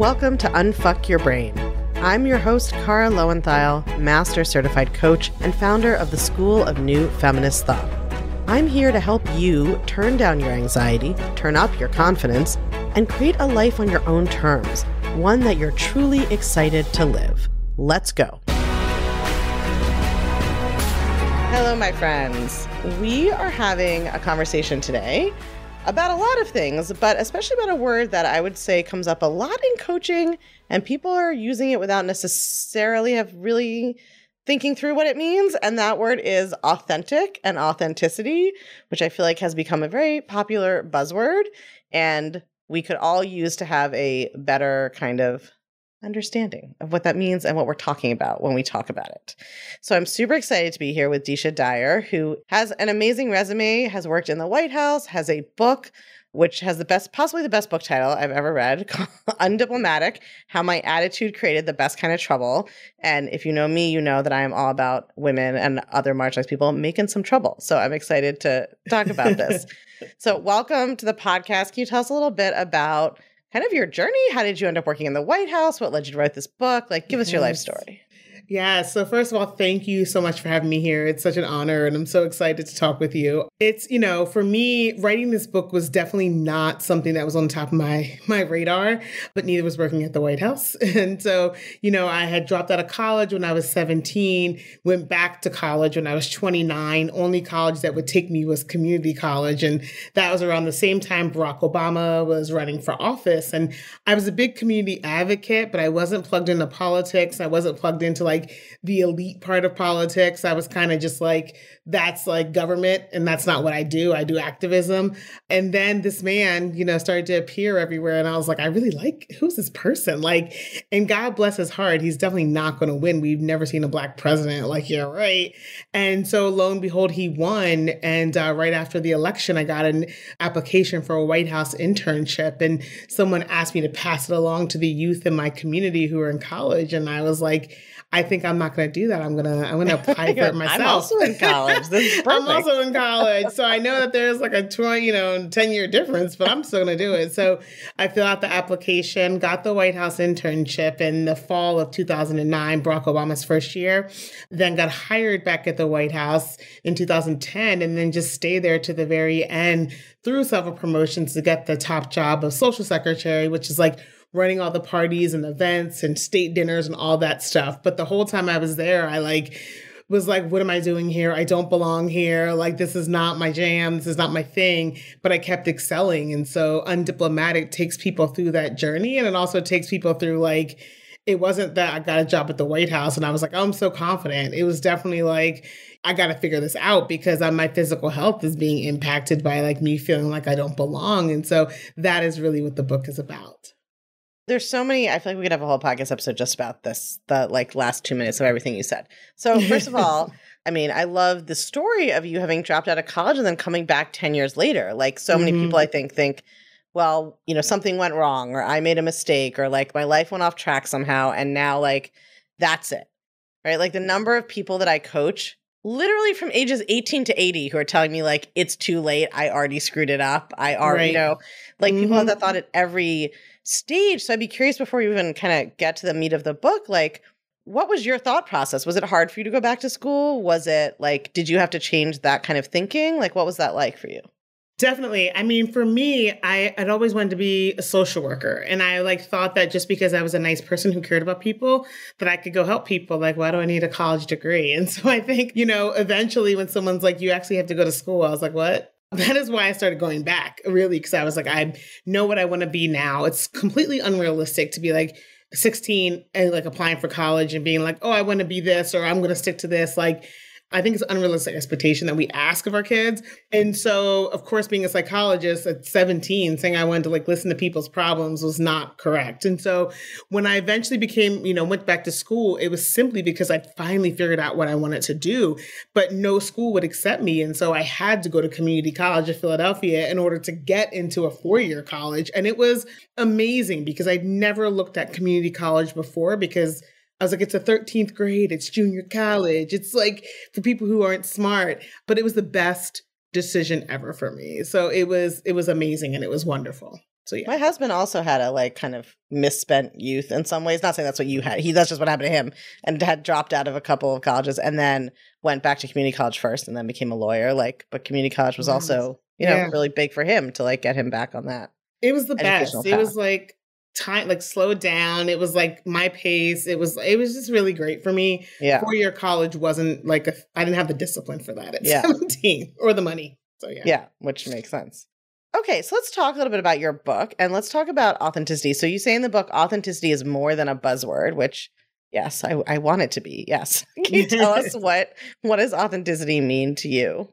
Welcome to Unfuck Your Brain. I'm your host, Cara Lowenthal, Master Certified Coach and founder of the School of New Feminist Thought. I'm here to help you turn down your anxiety, turn up your confidence, and create a life on your own terms, one that you're truly excited to live. Let's go. Hello, my friends. We are having a conversation today about a lot of things, but especially about a word that I would say comes up a lot in coaching, and people are using it without necessarily have really thinking through what it means. And that word is authentic and authenticity, which I feel like has become a very popular buzzword, and we could all use to have a better kind of understanding of what that means and what we're talking about when we talk about it. So I'm super excited to be here with Deesha Dyer, who has an amazing resume, has worked in the White House, has a book, which has possibly the best book title I've ever read, called Undiplomatic, How My Attitude Created the Best Kind of Trouble. And if you know me, you know that I am all about women and other marginalized people making some trouble. So I'm excited to talk about this. So welcome to the podcast. Can you tell us a little bit about kind of your journey? How did you end up working in the White House? What led you to write this book? Give us your life story. Yeah. So first of all, thank you so much for having me here. It's such an honor, and I'm so excited to talk with you. It's, for me, writing this book was definitely not something that was on top of my radar, but neither was working at the White House. And so, I had dropped out of college when I was 17, went back to college when I was 29. Only college that would take me was community college. And that was around the same time Barack Obama was running for office. And I was a big community advocate, but I wasn't plugged into politics. I wasn't plugged into the elite part of politics. I was kind of just that's government, and that's not what I do. I do activism. And then this man, started to appear everywhere. And I was like, I really who's this person? And God bless his heart, he's definitely not going to win. We've never seen a Black president. Yeah, right. And so lo and behold, he won. And right after the election, I got an application for a White House internship. And someone asked me to pass it along to the youth in my community who are in college. And I was like, I think I'm not going to do that. I'm going to apply for it myself. I'm also in college. This is perfect. I'm also in college. So I know that there's a 10-year difference, but I'm still going to do it. So I filled out the application, got the White House internship in the fall of 2009, Barack Obama's first year, then got hired back at the White House in 2010, and then just stayed there to the very end through several promotions to get the top job of social secretary, which is running all the parties and events and state dinners and all that stuff. But the whole time I was there, I was what am I doing here? I don't belong here. This is not my jam. This is not my thing. But I kept excelling. And so Undiplomatic takes people through that journey. And it also takes people through it wasn't that I got a job at the White House and I was oh, I'm so confident. It was definitely I got to figure this out because my physical health is being impacted by me feeling like I don't belong. And so that is really what the book is about. There's so many, I feel like we could have a whole podcast episode just about this, the last 2 minutes of everything you said. So first of all, I love the story of you having dropped out of college and then coming back 10 years later. So many people I think, well, something went wrong or I made a mistake or my life went off track somehow. And now that's it, right? The number of people that I coach literally from ages 18 to 80 who are telling me it's too late. I already screwed it up. I already, people have that thought at every stage. So I'd be curious before you even kind of get to the meat of the book, what was your thought process? Was it hard for you to go back to school? Was it did you have to change that kind of thinking? What was that like for you? Definitely. For me, I'd always wanted to be a social worker. And I thought that just because I was a nice person who cared about people, that I could go help people. Why do I need a college degree? And so I think, eventually when someone's you actually have to go to school, I was what? That is why I started going back, really, because I was I know what I want to be now. It's completely unrealistic to be 16 and applying for college and being oh, I want to be this or I'm going to stick to this. I think it's an unrealistic expectation that we ask of our kids. And so, of course, being a psychologist at 17, saying I wanted to listen to people's problems was not correct. And so when I eventually became, went back to school, it was simply because I finally figured out what I wanted to do, but no school would accept me. And so I had to go to community college of Philadelphia in order to get into a 4-year college. And it was amazing because I'd never looked at community college before because I was it's a 13th grade, it's junior college. It's for people who aren't smart, but it was the best decision ever for me. So it was amazing and it was wonderful. So yeah. My husband also had a like kind of misspent youth in some ways. Not saying that's what you had. That's just what happened to him, and had dropped out of a couple of colleges and then went back to community college first and then became a lawyer. Like, but community college was Wow. also, Yeah. really big for him to like get him back on that It was the educational best. It was path. like time, like slowed down. It was like my pace. It was just really great for me. Yeah. 4-year college wasn't like I didn't have the discipline for that at Yeah. 17 or the money. So yeah. Yeah, which makes sense. Okay, so let's talk a little bit about your book and let's talk about authenticity. So you say in the book, authenticity is more than a buzzword, which yes, I want it to be. Yes. Can you tell us what does authenticity mean to you?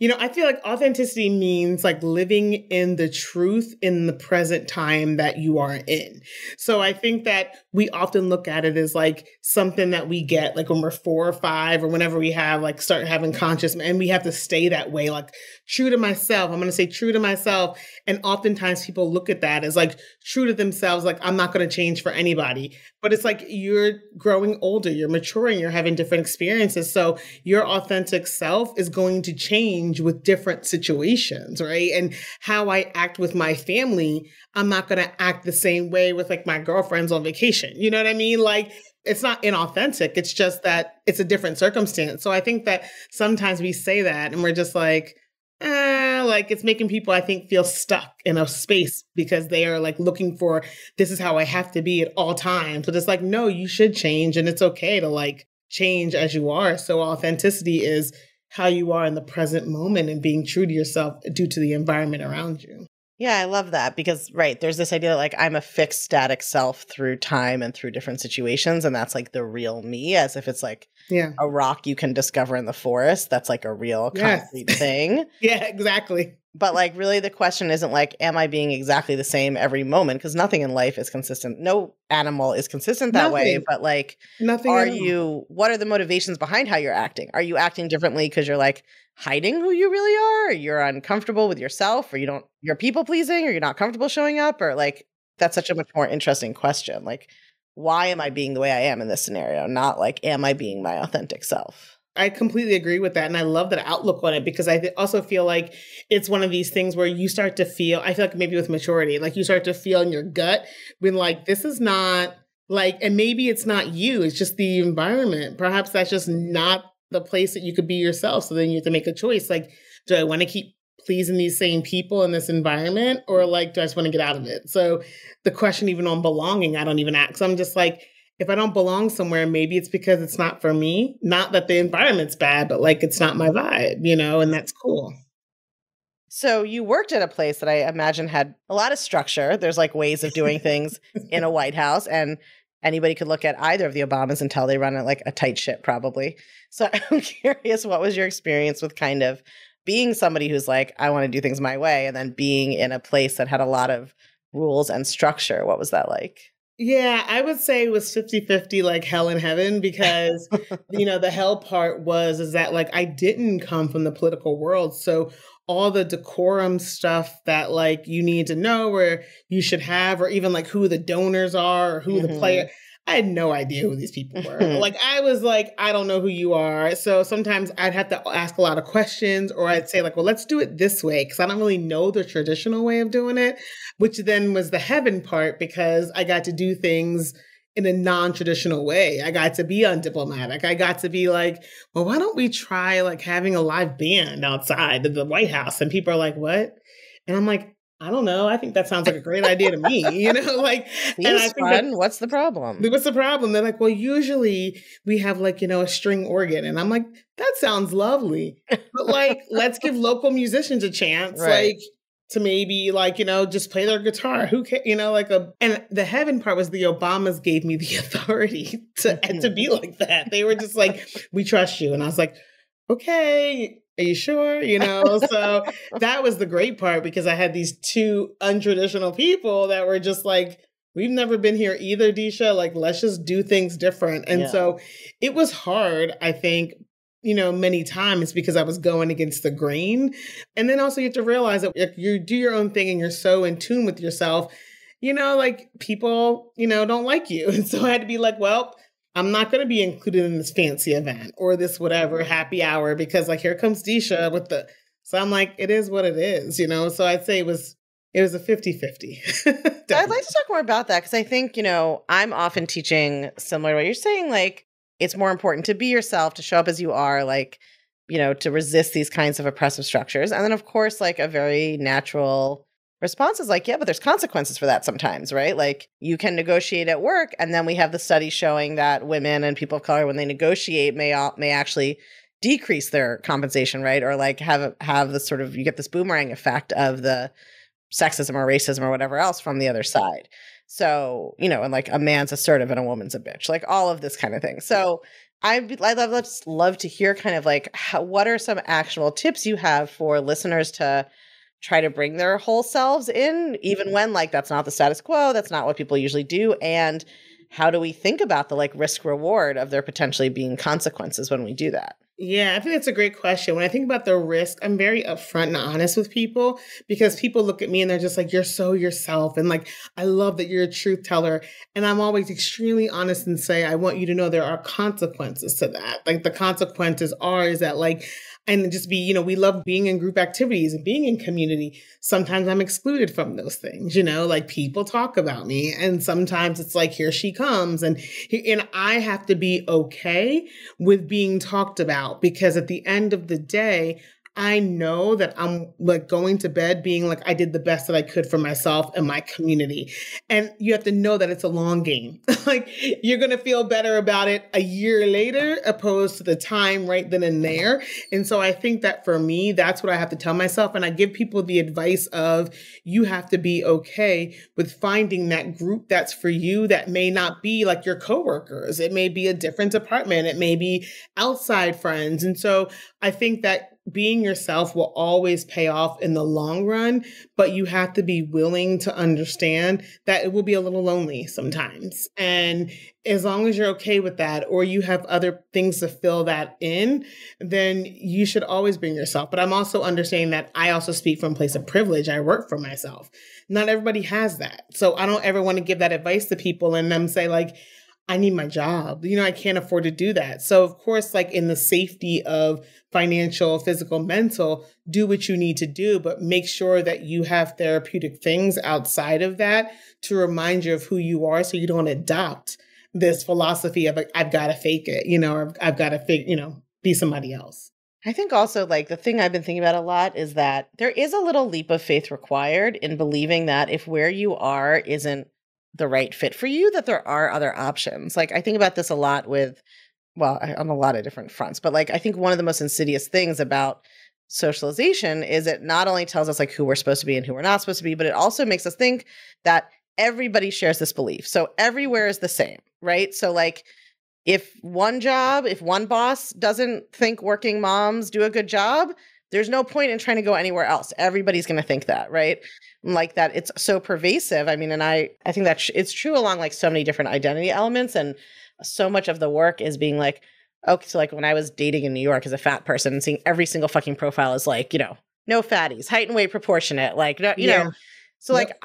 I feel like authenticity means like living in the truth in the present time that you are in. So I think that we often look at it as like something that we get like when we're 4 or 5 or whenever we have like start having conscious, and we have to stay that way, like true to myself. I'm going to say true to myself. And oftentimes people look at that as like true to themselves. Like I'm not going to change for anybody, but it's like you're growing older, you're maturing, you're having different experiences. So your authentic self is going to change with different situations, right? And how I act with my family, I'm not going to act the same way with like my girlfriends on vacation. You know what I mean? Like it's not inauthentic. It's just that it's a different circumstance. So I think that sometimes we say that and we're just like it's making people, I think, feel stuck in a space because they are like looking for, this is how I have to be at all times. But it's like, no, you should change, and it's okay to like change as you are. So authenticity is how you are in the present moment and being true to yourself due to the environment around you. Yeah, I love that because, right, there's this idea that like I'm a fixed static self through time and through different situations. And that's like the real me, as if it's like a rock you can discover in the forest. That's like a real concrete thing. Yeah, exactly. But like really the question isn't like, am I being exactly the same every moment? Because nothing in life is consistent. No animal is consistent that way. But like, what are the motivations behind how you're acting? Are you acting differently because you're like hiding who you really are? Or you're uncomfortable with yourself, or you're people pleasing, or you're not comfortable showing up? Or like, that's such a much more interesting question. Like, why am I being the way I am in this scenario? Not like, am I being my authentic self? I completely agree with that. And I love that outlook on it, because I also feel like it's one of these things where you start to feel, I feel like maybe with maturity, like you start to feel in your gut when like, this is not like, and maybe it's not you, it's just the environment. Perhaps that's just not the place that you could be yourself. So then you have to make a choice. Like, do I want to keep pleasing these same people in this environment? Or like, do I just want to get out of it? So the question even on belonging, I don't even ask. So I'm just like, if I don't belong somewhere, maybe it's because it's not for me. Not that the environment's bad, but like it's not my vibe, and that's cool. So you worked at a place that I imagine had a lot of structure. There's like ways of doing things in a White House, and anybody could look at either of the Obamas and tell they run like a tight ship probably. So I'm curious, what was your experience with kind of being somebody who's like, I want to do things my way, and then being in a place that had a lot of rules and structure? What was that like? Yeah, I would say it was 50-50, like hell and heaven, because, the hell part is that like I didn't come from the political world. So all the decorum stuff that like you need to know or you should have, or even like who the donors are or who the player, I had no idea who these people were. Like, I was like, I don't know who you are. So sometimes I'd have to ask a lot of questions, or I'd say like, well, let's do it this way, because I don't really know the traditional way of doing it, which then was the heaven part, because I got to do things in a non-traditional way. I got to be undiplomatic. I got to be like, well, why don't we try like having a live band outside of the White House? And people are like, what? And I'm like, I don't know. I think that sounds like a great idea to me, like, and I think fun. What's the problem? What's the problem? They're like, well, usually we have like, a string organ. And I'm like, that sounds lovely. But like, let's give local musicians a chance, like to maybe like, just play their guitar. Who can, and the heaven part was the Obamas gave me the authority to be like that. They were just like, we trust you. And I was like, okay. Are you sure? So that was the great part, because I had these two untraditional people that were just like, we've never been here either, Deesha. Like, let's just do things different. And so it was hard, I think, many times, because I was going against the grain. And then also you have to realize that if you do your own thing and you're so in tune with yourself, like people, don't like you. And so I had to be like, well, I'm not going to be included in this fancy event or this whatever happy hour, because like, here comes Deesha so I'm like, it is what it is, So I'd say it It was a 50-50. I'd like to talk more about that because I think, I'm often teaching similar to what you're saying. Like, it's more important to be yourself, to show up as you are, like, to resist these kinds of oppressive structures. And then, of course, like a very natural response is like, yeah, but there's consequences for that sometimes, right? Like, you can negotiate at work. And then we have the study showing that women and people of color, when they negotiate, may actually decrease their compensation, right? Or like have this sort of, you get this boomerang effect of the sexism or racism or whatever else from the other side. So, and like a man's assertive and a woman's a bitch, like all of this kind of thing. So I'd love to hear kind of like what are some actual tips you have for listeners to try to bring their whole selves in, even when like that's not the status quo, that's not what people usually do. And how do we think about the like risk reward of there potentially being consequences when we do that? Yeah, I think that's a great question. When I think about the risk, I'm very upfront and honest with people because people look at me and they're just like, you're so yourself. And like, I love that you're a truth teller. And I'm always extremely honest and say, I want you to know there are consequences to that. Like the consequences is that like, and just be, we love being in group activities and being in community. Sometimes I'm excluded from those things, like people talk about me. And sometimes it's like, here she comes. And I have to be okay with being talked about because at the end of the day, I know that I'm like going to bed being like, I did the best that I could for myself and my community. And you have to know that it's a long game. Like you're going to feel better about it a year later, opposed to the time right then and there. And so I think that for me, that's what I have to tell myself. And I give people the advice of you have to be okay with finding that group that's for you that may not be like your coworkers. It may be a different department. It may be outside friends. And so I think that being yourself will always pay off in the long run, but you have to be willing to understand that it will be a little lonely sometimes. And as long as you're okay with that, or you have other things to fill that in, then you should always bring yourself. But I'm also understanding that I also speak from a place of privilege. I work for myself. Not everybody has that. So I don't ever want to give that advice to people and them say like, I need my job. I can't afford to do that. So of course, like in the safety of financial, physical, mental, do what you need to do, but make sure that you have therapeutic things outside of that to remind you of who you are so you don't adopt this philosophy of like, I've got to fake it, or I've got to be somebody else. I think also like the thing I've been thinking about a lot is that there is a little leap of faith required in believing that if where you are isn't the right fit for you, that there are other options. Like I think about this a lot on a lot of different fronts, but like I think one of the most insidious things about socialization is it not only tells us like who we're supposed to be and who we're not supposed to be, but it also makes us think that everybody shares this belief. So everywhere is the same, right? So like if one boss doesn't think working moms do a good job, there's no point in trying to go anywhere else. Everybody's going to think that, right? Like that it's so pervasive. I mean, and I think that it's true along like so many different identity elements. And so much of the work is being like, okay, so like when I was dating in New York as a fat person and seeing every single fucking profile is like, no fatties, height and weight proportionate, like, you know. So Yep.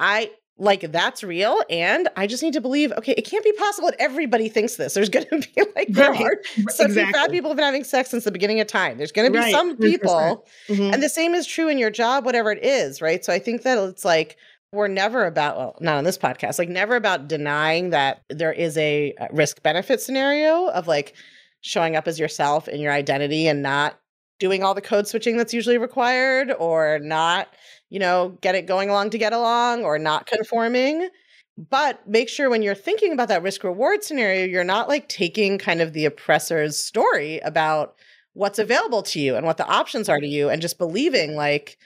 like that's real. And I just need to believe, okay, it can't be possible that everybody thinks this. There's going to be like, there Right. are some Exactly. fat people have been having sex since the beginning of time. There's going to be Right. some 100%. people. Mhm. And the same is true in your job, whatever it is, right? So I think that it's like, we're never about, well, not on this podcast, like never about denying that there is a risk benefit scenario of like showing up as yourself in your identity and not doing all the code switching that's usually required or not, going along to get along or not conforming. But make sure when you're thinking about that risk reward scenario, you're not like taking kind of the oppressor's story about what's available to you and what the options are to you and just believing like,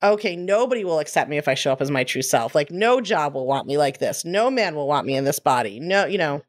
okay, nobody will accept me if I show up as my true self. Like no job will want me like this. No man will want me in this body. No,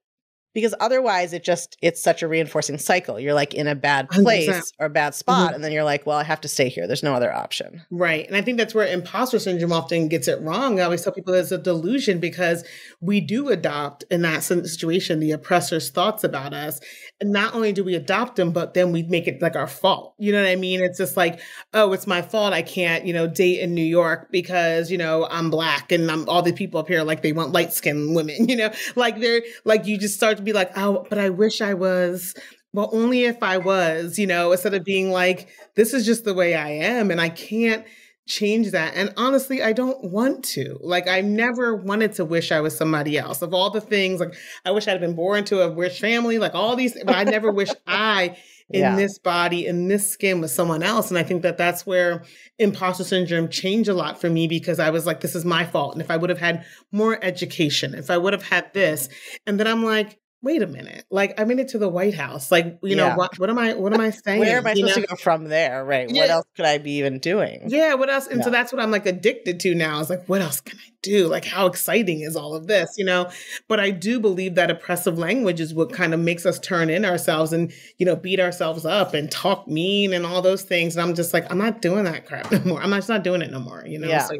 because otherwise it's such a reinforcing cycle. You're like in a bad 100%. place or a bad spot. Mhm. And then you're like, well, I have to stay here. There's no other option. Right. And I think that's where imposter syndrome often gets it wrong. I always tell people it's a delusion because we do adopt in that situation the oppressor's thoughts about us. And not only do we adopt them, but then we make it like our fault. You know what I mean? It's just like, oh, it's my fault. I can't, date in New York because, I'm Black and all the people up here, like they want light skinned women, like they're like, you just start to be like, oh, but I wish I was. Well, only if I was, instead of being like, this is just the way I am. And I can't change that. And honestly, I don't want to. Like, I never wanted to wish I was somebody else. Of all the things, like, I wish I'd been born to a rich family, like all these, but I never wish I, in Yeah. this body, in this skin, was someone else. And I think that that's where imposter syndrome changed a lot for me, because I was like, this is my fault. And if I would have had more education, if I would have had this, and then I'm like, wait a minute, like, I made it to the White House. Like, Yeah. what am I saying? Where am I You supposed know? to go from there? Right. What Yeah. else could I be even doing? Yeah, what else? And so Yeah. that's what I'm like addicted to now. It's like, what else can I do? Like, how exciting is all of this, you know? But I do believe that oppressive language is what kind of makes us turn in ourselves and, you know, beat ourselves up and talk mean and all those things. And I'm just like, I'm not doing that crap no more. I'm just not doing it no more, you know? Yeah. So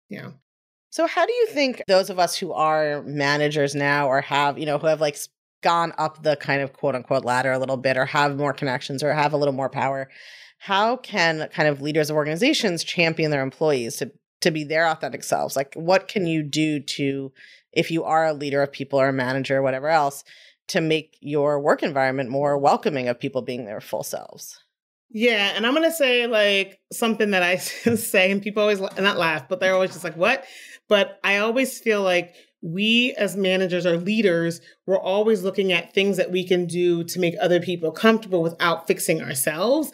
yeah. So how do you think those of us who are managers now, or have, you know, who have like gone up the kind of quote unquote ladder a little bit, or have more connections, or have a little more power, how can kind of leaders of organizations champion their employees to be their authentic selves? Like, what can you do to, if you are a leader of people or a manager or whatever else, to make your work environment more welcoming of people being their full selves? Yeah, and I'm going to say like something that I say, and people always not laugh, but they're always just like, what? But I always feel like we as managers or leaders, we're always looking at things that we can do to make other people comfortable without fixing ourselves.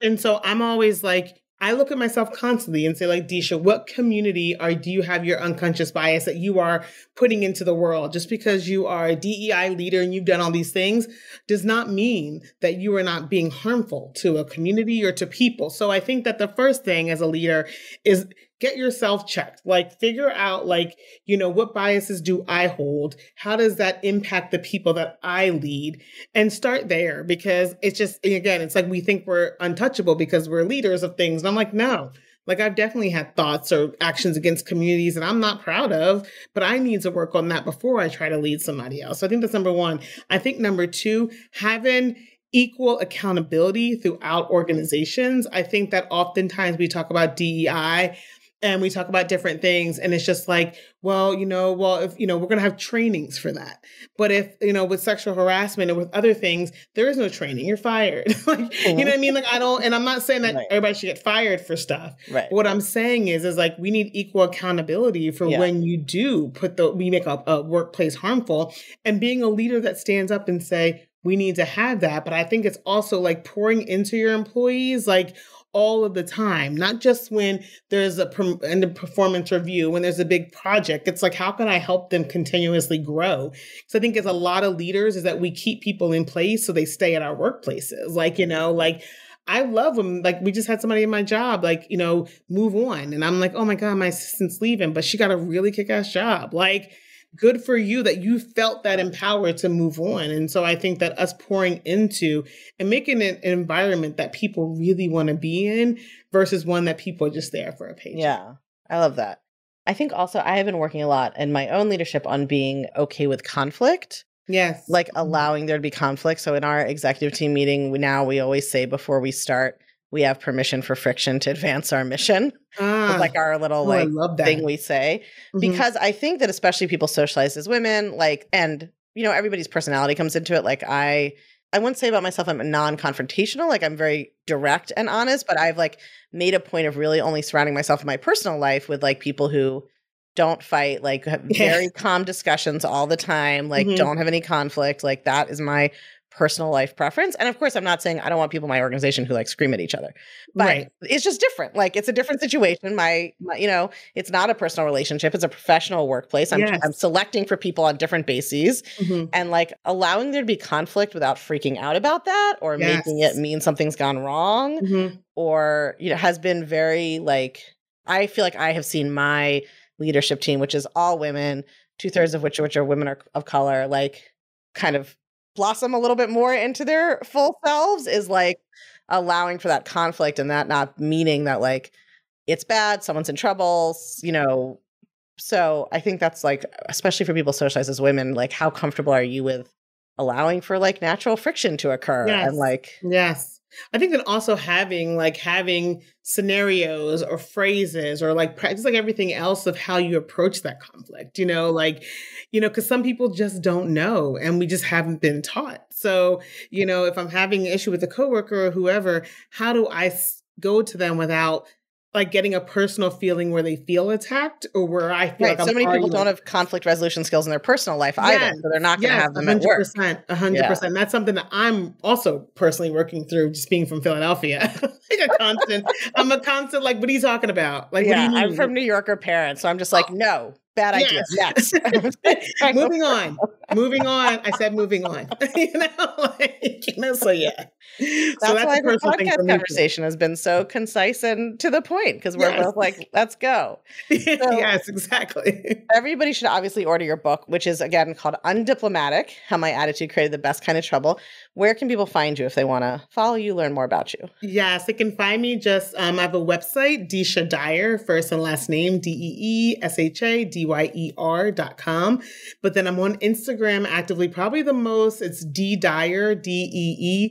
And so I'm always like, I look at myself constantly and say, like, Deesha, what community do you have your unconscious bias that you are putting into the world? Just because you are a DEI leader and you've done all these things does not mean that you are not being harmful to a community or to people. So I think that the first thing as a leader is get yourself checked. Like, figure out, like, you know, what biases do I hold? How does that impact the people that I lead? And start there, because it's just, again, it's like we think we're untouchable because we're leaders of things. And I'm like, no. Like, I've definitely had thoughts or actions against communities that I'm not proud of, but I need to work on that before I try to lead somebody else. So I think that's number one. I think number two, having equal accountability throughout organizations. I think that oftentimes we talk about DEI and we talk about different things, and it's just like, well, if, we're going to have trainings for that. But if, with sexual harassment or with other things, there is no training. You're fired. Like, you know what I mean? Like, and I'm not saying that Right. everybody should get fired for stuff. Right. What I'm saying is like, we need equal accountability for when you do we make a workplace harmful, and being a leader that stands up and say, we need to have that. But I think it's also like pouring into your employees, like, all of the time, not just when there's a performance review, when there's a big project. It's like, how can I help them continuously grow? So I think as a lot of leaders is that we keep people in place so they stay at our workplaces. Like, I love them. Like, we just had somebody in my job, like, move on. And I'm like, oh my God, my assistant's leaving, but she got a really kick-ass job. Like, good for you that you felt that empowered to move on. And so I think that us pouring into and making an environment that people really want to be in versus one that people are just there for a paycheck. Yeah, I love that. I think also I have been working a lot in my own leadership on being okay with conflict. Yes. Like allowing there to be conflict. So in our executive team meeting, we always say before we start, we have permission for friction to advance our mission. It's like our little I love that thing we say, because I think that especially people socialized as women, like, and everybody's personality comes into it. Like I wouldn't say about myself, I'm non-confrontational. Like I'm very direct and honest, but I've like made a point of really only surrounding myself in my personal life with like people who don't fight, like have very calm discussions all the time, like don't have any conflict. Like that is my personal life preference. And of course, I'm not saying I don't want people in my organization who like scream at each other, but it's just different. Like it's a different situation. My it's not a personal relationship. It's a professional workplace. I'm selecting for people on different bases and like allowing there to be conflict without freaking out about that or making it mean something's gone wrong or, has been very like, I feel like I have seen my leadership team, which is all women, 2/3 of which are women of color, like kind of blossom a little bit more into their full selves, is like allowing for that conflict and that not meaning that like it's bad, someone's in trouble, So I think that's like, especially for people socialized as women, like how comfortable are you with allowing for like natural friction to occur? And like, I think that also having scenarios or phrases or like practice, like everything else of how you approach that conflict, because some people just don't know and we just haven't been taught. So, if I'm having an issue with a coworker or whoever, how do I go to them without like getting a personal feeling where they feel attacked or where I feel Right. like So I'm many people already don't have conflict resolution skills in their personal life either. So they're not going to have them at work. 100%. That's something that I'm also personally working through, just being from Philadelphia. I'm a constant, like, what are you talking about? Like, what do you mean? I'm from New Yorker parents, so I'm just like, no, bad idea. Next. Moving on. I said moving on. So yeah. That's why the podcast conversation has been so concise and to the point, because we're both like, let's go. So yes, exactly. Everybody should obviously order your book, which is, again, called Undiplomatic, How My Attitude Created the Best Kind of Trouble. Where can people find you if they want to follow you, learn more about you? Yes, they can find me just, I have a website, Deesha Dyer, first and last name, DeeshaDyer.com. But then I'm on Instagram actively, probably the most. It's D Dyer, DEEDYER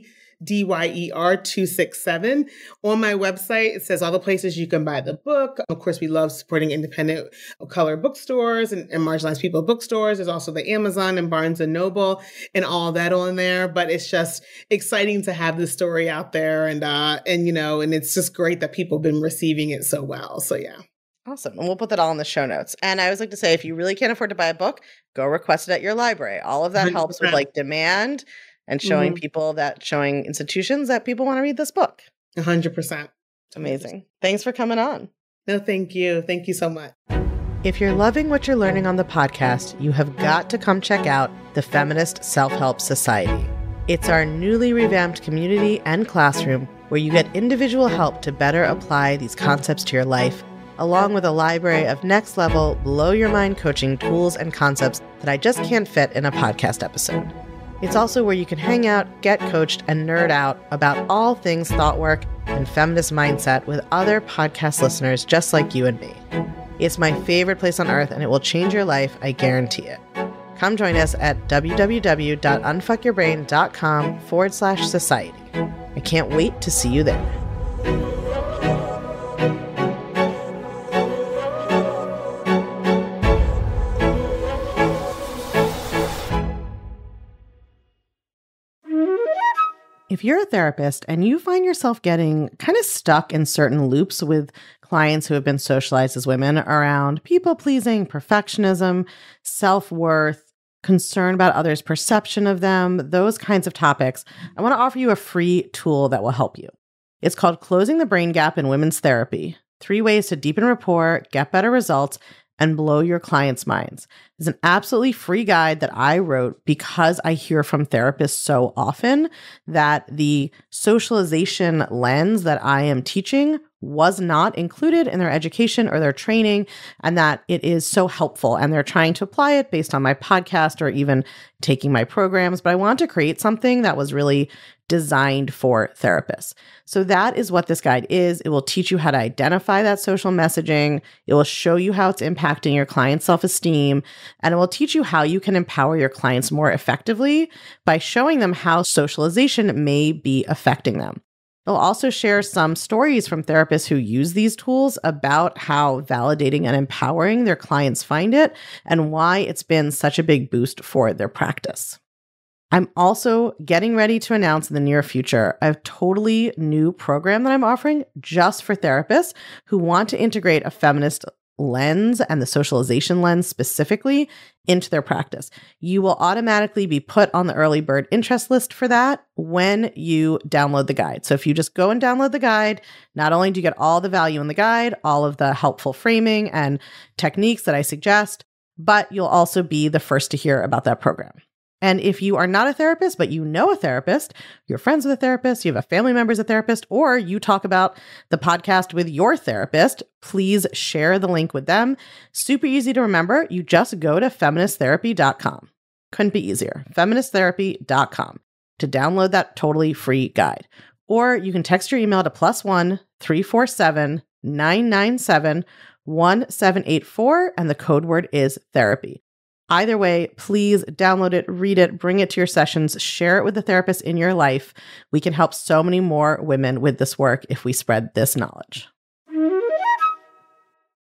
267. On my website, it says all the places you can buy the book. Of course, we love supporting independent color bookstores and marginalized people bookstores. There's also the Amazon and Barnes and Noble and all that on there. But it's just exciting to have this story out there, and it's just great that people have been receiving it so well. So yeah. Awesome. And we'll put that all in the show notes. And I always like to say, if you really can't afford to buy a book, go request it at your library. All of that 100%. Helps with like demand and showing showing institutions that people want to read this book. 100%. Amazing. Thanks for coming on. No, thank you. Thank you so much. If you're loving what you're learning on the podcast, you have got to come check out the Feminist Self-Help Society. It's our newly revamped community and classroom where you get individual help to better apply these concepts to your life, along with a library of next-level, blow-your-mind coaching tools and concepts that I just can't fit in a podcast episode. It's also where you can hang out, get coached, and nerd out about all things thought work and feminist mindset with other podcast listeners just like you and me. It's my favorite place on earth, and it will change your life, I guarantee it. Come join us at www.unfuckyourbrain.com/society. I can't wait to see you there. If you're a therapist and you find yourself getting kind of stuck in certain loops with clients who have been socialized as women around people-pleasing, perfectionism, self-worth, concern about others' perception of them, those kinds of topics, I want to offer you a free tool that will help you. It's called Closing the Brain Gap in Women's Therapy: 3 Ways to Deepen Rapport, Get Better Results, and Blow Your Clients' Minds. It's an absolutely free guide that I wrote because I hear from therapists so often that the socialization lens that I am teaching was not included in their education or their training, and that it is so helpful. And they're trying to apply it based on my podcast or even taking my programs. But I want to create something that was really designed for therapists. So that is what this guide is. It will teach you how to identify that social messaging. It will show you how it's impacting your client's self-esteem, and it will teach you how you can empower your clients more effectively by showing them how socialization may be affecting them. They'll also share some stories from therapists who use these tools about how validating and empowering their clients find it and why it's been such a big boost for their practice. I'm also getting ready to announce in the near future a totally new program that I'm offering just for therapists who want to integrate a feminist lens and the socialization lens specifically into their practice. You will automatically be put on the early bird interest list for that when you download the guide. So if you just go and download the guide, not only do you get all the value in the guide, all of the helpful framing and techniques that I suggest, but you'll also be the first to hear about that program. And if you are not a therapist, but you know a therapist, you're friends with a therapist, you have a family member as a therapist, or you talk about the podcast with your therapist, please share the link with them. Super easy to remember. You just go to feministtherapy.com. Couldn't be easier. feministtherapy.com to download that totally free guide. Or you can text your email to +1 347 997 1784, and the code word is therapy. Either way, please download it, read it, bring it to your sessions, share it with the therapist in your life. We can help so many more women with this work if we spread this knowledge.